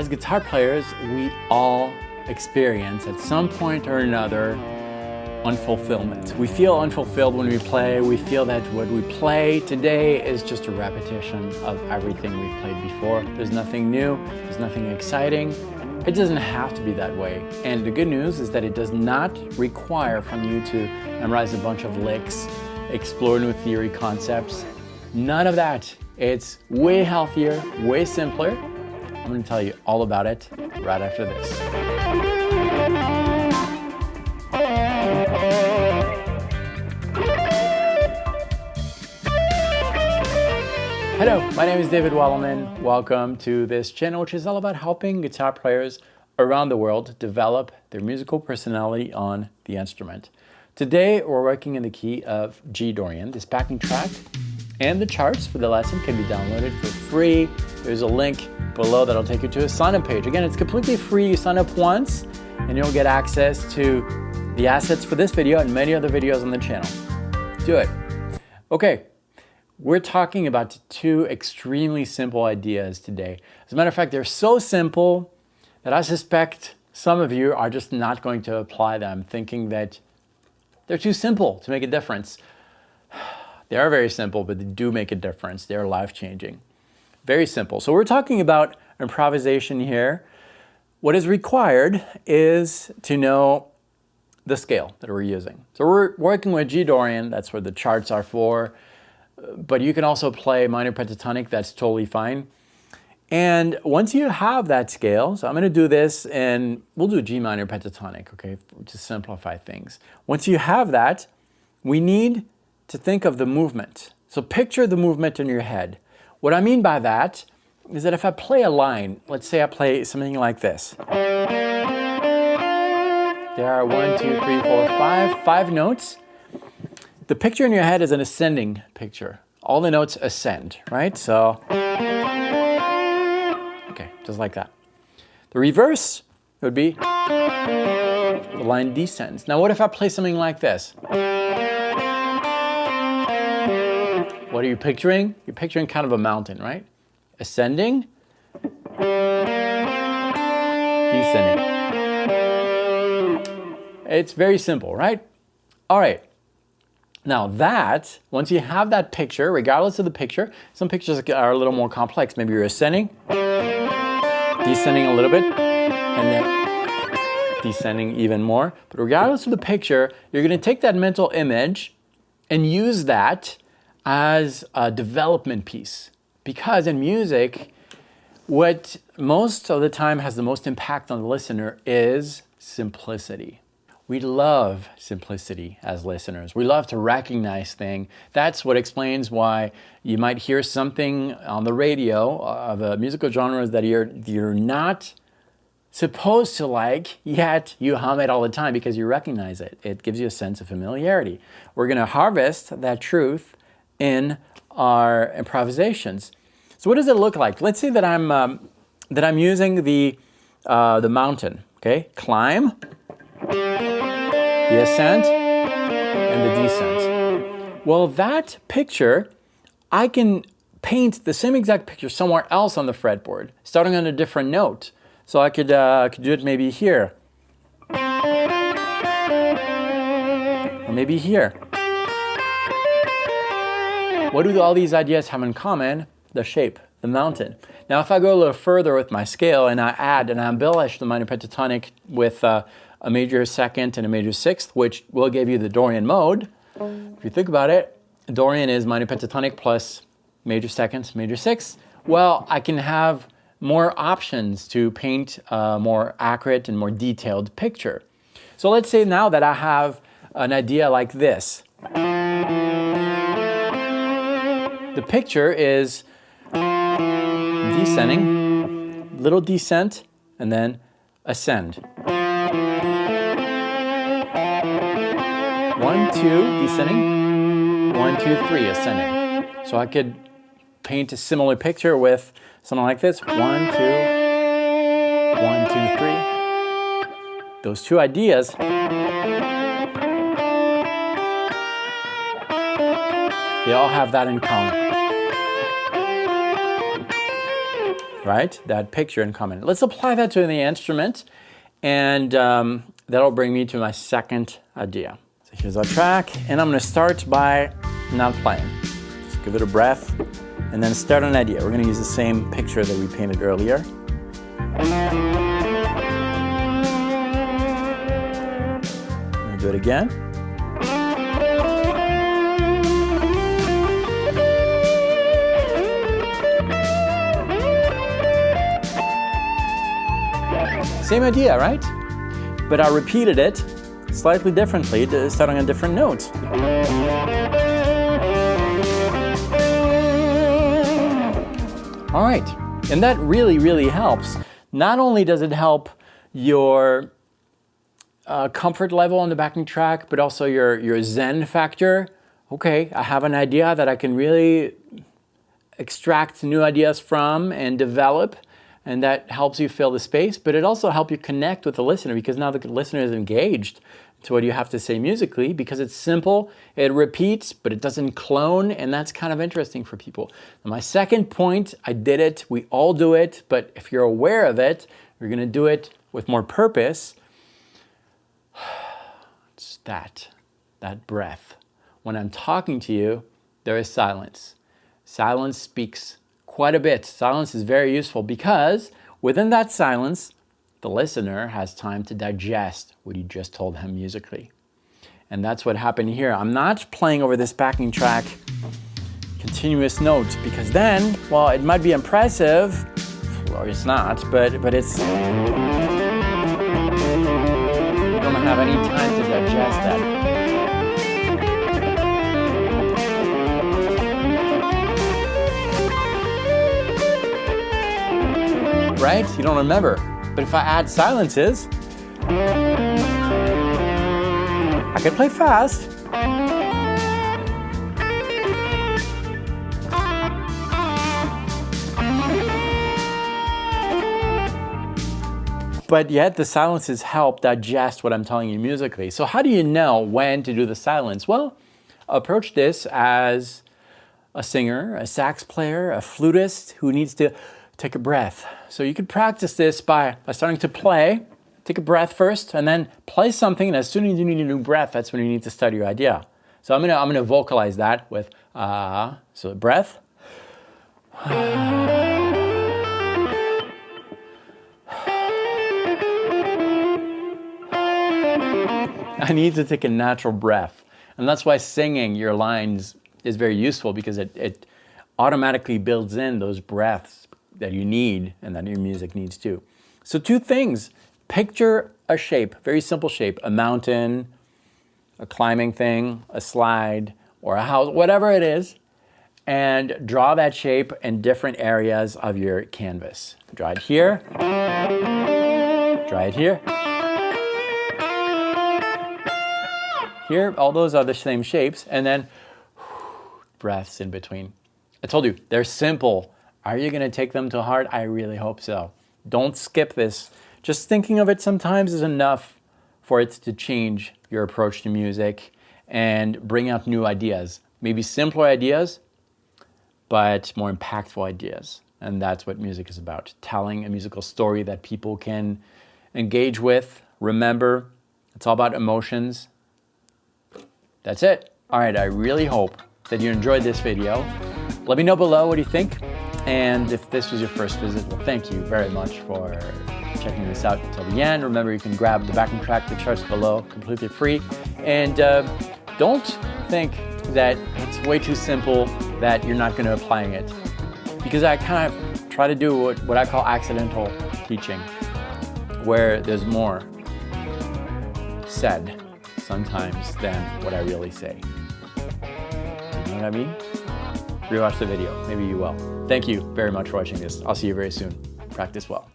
as guitar players, we all experience at some point or another unfulfillment. We feel unfulfilled when we play. We feel that what we play today is just a repetition of everything we've played before. There's nothing new, there's nothing exciting. It doesn't have to be that way. And the good news is that it does not require from you to memorize a bunch of licks, explore new theory concepts. None of that. It's way healthier, way simpler. I'm going to tell you all about it right after this. Hello, my name is David Wallerman. Welcome to this channel, which is all about helping guitar players around the world develop their musical personality on the instrument. Today, we're working in the key of G Dorian. This backing track and the charts for the lesson can be downloaded for free. There's a link below that'll take you to a sign-up page. Again, it's completely free. You sign up once and you'll get access to the assets for this video and many other videos on the channel. Do it. Okay. We're talking about two extremely simple ideas today. As a matter of fact, they're so simple that I suspect some of you are just not going to apply them, thinking that they're too simple to make a difference. They are very simple, but they do make a difference. They're life-changing. Very simple. So we're talking about improvisation here. What is required is to know the scale that we're using. So we're working with G Dorian. That's what the charts are for. But you can also play minor pentatonic, that's totally fine. And once you have that scale, so I'm going to do this and we'll do G minor pentatonic, okay, to simplify things. Once you have that, we need to think of the movement. So picture the movement in your head. What I mean by that is that if I play a line, let's say I play something like this. There are 1, 2, 3, 4, 5 notes. The picture in your head is an ascending picture. All the notes ascend, right? So, okay, just like that. The reverse would be the line descends. Now, what if I play something like this? What are you picturing? You're picturing kind of a mountain, right? Ascending, descending. It's very simple, right? All right. Now that, once you have that picture, regardless of the picture, some pictures are a little more complex. Maybe you're ascending, descending a little bit, and then descending even more. But regardless of the picture, you're going to take that mental image and use that as a development piece. Because in music, what most of the time has the most impact on the listener is simplicity. We love simplicity as listeners. We love to recognize things. That's what explains why you might hear something on the radio of a musical genre that you're not supposed to like, yet you hum it all the time because you recognize it. It gives you a sense of familiarity. We're going to harvest that truth in our improvisations. So what does it look like? Let's say that I'm using the mountain. Okay, climb, the ascent, and the descent. Well, that picture, I can paint the same exact picture somewhere else on the fretboard, starting on a different note. So I could do it maybe here, or maybe here. What do all these ideas have in common? The shape, the mountain. Now, if I go a little further with my scale and I add and I embellish the minor pentatonic with a major second and a major sixth, which will give you the Dorian mode. If you think about it, Dorian is minor pentatonic plus major seconds, major sixths. Well, I can have more options to paint a more accurate and more detailed picture. So let's say now that I have an idea like this. The picture is descending, little descent, and then ascend. 1, 2, descending, 1, 2, 3, ascending. So I could paint a similar picture with something like this. 1, 2, 1, 2, 3. Those two ideas, they all have that in common. right? That picture in common. Let's apply that to the instrument, and that'll bring me to my second idea. So here's our track, and I'm gonna start by not playing. Just give it a breath, and then start an idea. We're gonna use the same picture that we painted earlier. I'm gonna do it again. Same idea, right? But I repeated it slightly differently, starting on different notes. All right, and that really, really helps. Not only does it help your comfort level on the backing track, but also your zen factor. Okay, I have an idea that I can really extract new ideas from and develop, and that helps you fill the space, but it also helps you connect with the listener, because now the listener is engaged to what you have to say musically, because it's simple, it repeats, but it doesn't clone, and that's kind of interesting for people. And my second point, I did it, we all do it, but if you're aware of it, you're gonna do it with more purpose. It's that breath. When I'm talking to you, there is silence. Silence speaks quite a bit. Silence is very useful because within that silence, the listener has time to digest what you just told him musically. And that's what happened here. I'm not playing over this backing track continuous notes, because then, well, it might be impressive, or it's not, but it's, you don't have any time to digest that. Right? You don't remember. But if I add silences, I can play fast. But yet the silences help digest what I'm telling you musically. So how do you know when to do the silence? Well, approach this as a singer, a sax player, a flutist who needs to take a breath. So you could practice this by starting to play, take a breath first, and then play something, and as soon as you need a new breath, that's when you need to start your idea. So I'm gonna vocalize that with, so breath. I need to take a natural breath. And that's why singing your lines is very useful, because it automatically builds in those breaths that you need and that your music needs too. So two things. Picture a shape, very simple shape, a mountain, a climbing thing, a slide, or a house, whatever it is, and draw that shape in different areas of your canvas. Draw it here, draw it here. Here, all those are the same shapes, and then breaths in between. I told you, they're simple. Are you gonna take them to heart? I really hope so. Don't skip this. Just thinking of it sometimes is enough for it to change your approach to music and bring out new ideas. Maybe simpler ideas, but more impactful ideas. And that's what music is about. Telling a musical story that people can engage with, remember. It's all about emotions. That's it. All right, I really hope that you enjoyed this video. Let me know below what you think. And if this was your first visit, well, thank you very much for checking this out until the end. Remember, you can grab the backing track, the charts below, completely free. And don't think that it's way too simple that you're not going to apply it. Because I kind of try to do what I call accidental teaching, where there's more said sometimes than what I really say. You know what I mean? Rewatch the video. Maybe you will. Thank you very much for watching this. I'll see you very soon. Practice well.